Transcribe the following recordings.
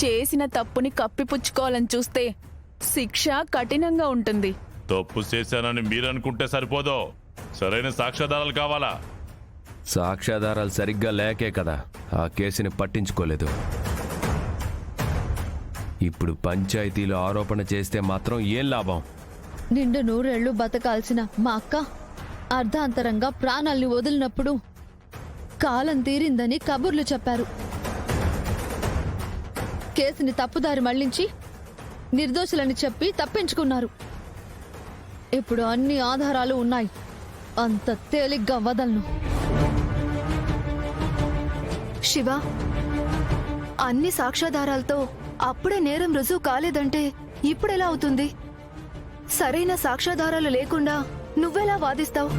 చేసిన తప్పుని కప్పిపుచ్చుకోవాలని చూస్తే శిక్ష కఠినంగా ఉంటుంది. తప్పు చేశానని మీరనుకుంటే సరిపోదు, సరైన సాక్ష్యాధారాలు కావాలా? సాక్ష్యాధారాలు సరిగ్గా లేకే కదా ఆ కేసుని పట్టించుకోలేదు. ఇప్పుడు పంచాయతీలో ఆరోపణ చేస్తే మాత్రం ఏం లాభం? నిండు నూరేళ్లు బతకాల్సిన మా అక్క అర్ధాంతరంగా ప్రాణాల్ని వదిలినప్పుడు కాలం తీరిందని కబుర్లు చెప్పారు. కేసుని తప్పుదారి మళ్లించి నిర్దోషులని చెప్పి తప్పించుకున్నారు. ఇప్పుడు అన్ని ఆధారాలు ఉన్నాయి, అంత తేలిగ్గా వదలను. శివ, అన్ని సాక్ష్యాధారాలతో అప్పుడే నేరం రుజువు కాలేదంటే ఇప్పుడెలా అవుతుంది? సరైన సాక్ష్యాధారాలు లేకుండా నువ్వెలా వాదిస్తావు?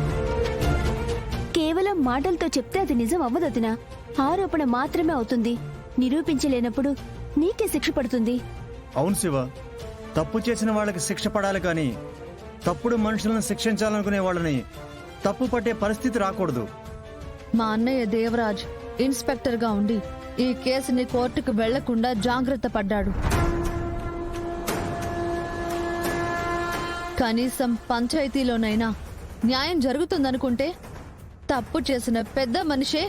కేవలం మాటలతో చెప్తే అది నిజం అవ్వదొదినా. ఆరోపణ మాత్రమే అవుతుంది. నిరూపించలేనప్పుడు నీకే శిక్ష పడుతుంది. అవును శివ, తప్పు చేసిన వాళ్ళకి శిక్ష పడాలి కానీ తప్పుడు మనుషులను శిక్షించాలనుకునే వాళ్ళని తప్పు పట్టే పరిస్థితి రాకూడదు. మా అన్నయ్య దేవరాజ్ ఇన్స్పెక్టర్గా ఉండి ఈ కేసుని కోర్టుకు వెళ్లకుండా జాగ్రత్త పడ్డాడు. కనీసం పంచాయతీలోనైనా న్యాయం జరుగుతుందనుకుంటే తప్పు చేసిన పెద్ద మనిషే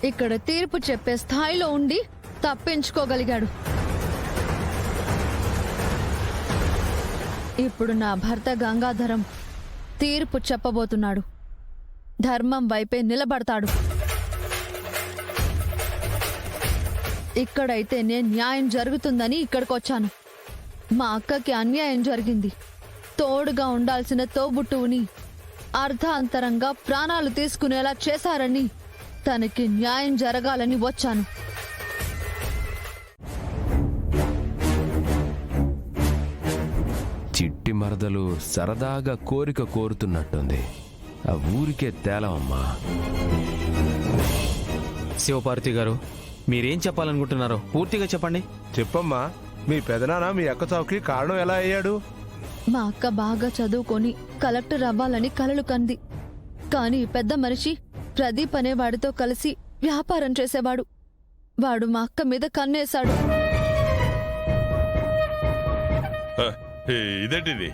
ఇక్కడ తీర్పు చెప్పే స్థాయిలో ఉండి తప్పించుకోగలిగాడు. ఇప్పుడు నా భర్త గంగాధరం తీర్పు చెప్పబోతున్నాడు. ధర్మం వైపే నిలబడతాడు. ఇక్కడైతే నేను న్యాయం జరుగుతుందని ఇక్కడికొచ్చాను. మా అక్కకి అన్యాయం జరిగింది. తోడుగా ఉండాల్సిన తోబుట్టువుని అర్ధాంతరంగా ప్రాణాలు తీసుకునేలా చేశారని తనకి న్యాయం జరగాలని వచ్చాను. చిట్టి మరదలు సరదాగా కోరిక కోరుతున్నట్టుంది. ఆ ఊరికే తేలవమ్మా. శివపార్వతి గారు, మీరేం చెప్పాలనుకుంటున్నారో పూర్తిగా చెప్పండి. చెప్పమ్మా, మీ పెదనాన్న మీ అక్క చావుకి కారణం ఎలా అయ్యాడు? మా అక్క బాగా చదువుకొని కలెక్టర్ అవ్వాలని కలలు కంది. కాని పెద్ద మనిషి ప్రదీప్ అనేవాడితో కలిసి వ్యాపారం చేసేవాడు. వాడు మా అక్క మీద కన్నేశాడు. ఇదేంటిది?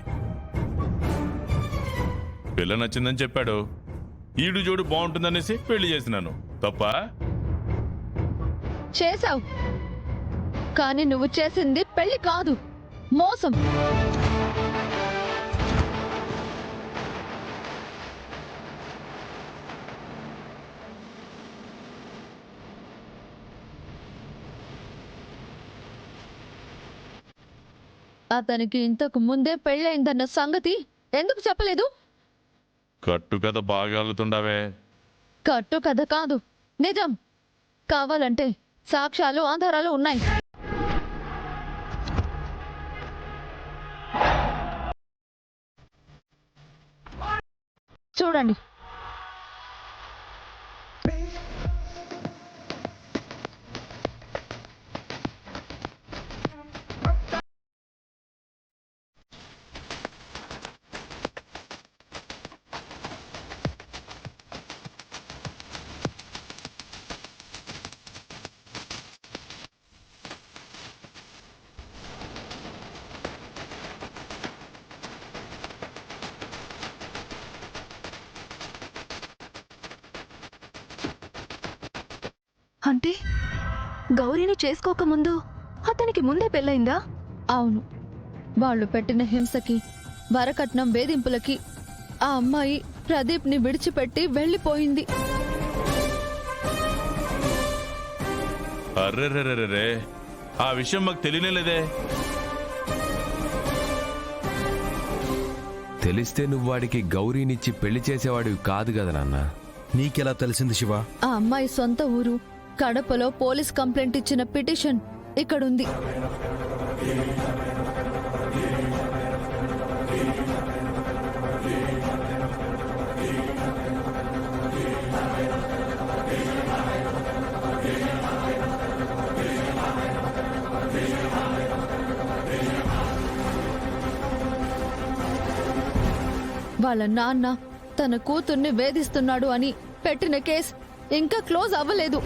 పిల్ల నచ్చిందని చెప్పాడు, ఈడు జోడు బాగుంటుందనేసి పెళ్లి చేసినాను. తప్ప చేశావు, కానీ నువ్వు చేసింది పెళ్లి కాదు, మోసం. అతనికి ఇంతకు ముందే పెళ్ళయిందన్న సంగతి ఎందుకు చెప్పలేదు? కట్టు కథ బాగా అల్లుతుండవే. కట్టు కథ కాదు, నిజం. కావాలంటే సాక్ష్యాలు ఆధారాలు ఉన్నాయి. చూడండి. అంటే గౌరీని చేసుకోకముందు అతనికి ముందే పెళ్ళయిందా? అవును. వాళ్ళు పెట్టిన హింసకి, వరకట్నం వేధింపులకి ఆ అమ్మాయి ప్రదీప్ని విడిచిపెట్టి వెళ్ళిపోయింది. అర్రెర్రెర్రెర్రే, ఆ విషయం మాకు తెలియలేదే. తెలిస్తే నువ్వు వాడికి గౌరీనిచ్చి పెళ్లి చేసేవాడివి కాదు కదా నాన్న. నీకెలా తెలిసింది శివ? ఆ అమ్మాయి సొంత ఊరు కడపలో పోలీస్ కంప్లైంట్ ఇచ్చిన పిటిషన్ ఇక్కడుంది. వాళ్ళ నాన్న తన కూతుర్ని వేధిస్తున్నాడు అని పెట్టిన కేసు ఇంకా క్లోజ్ అవ్వలేదు.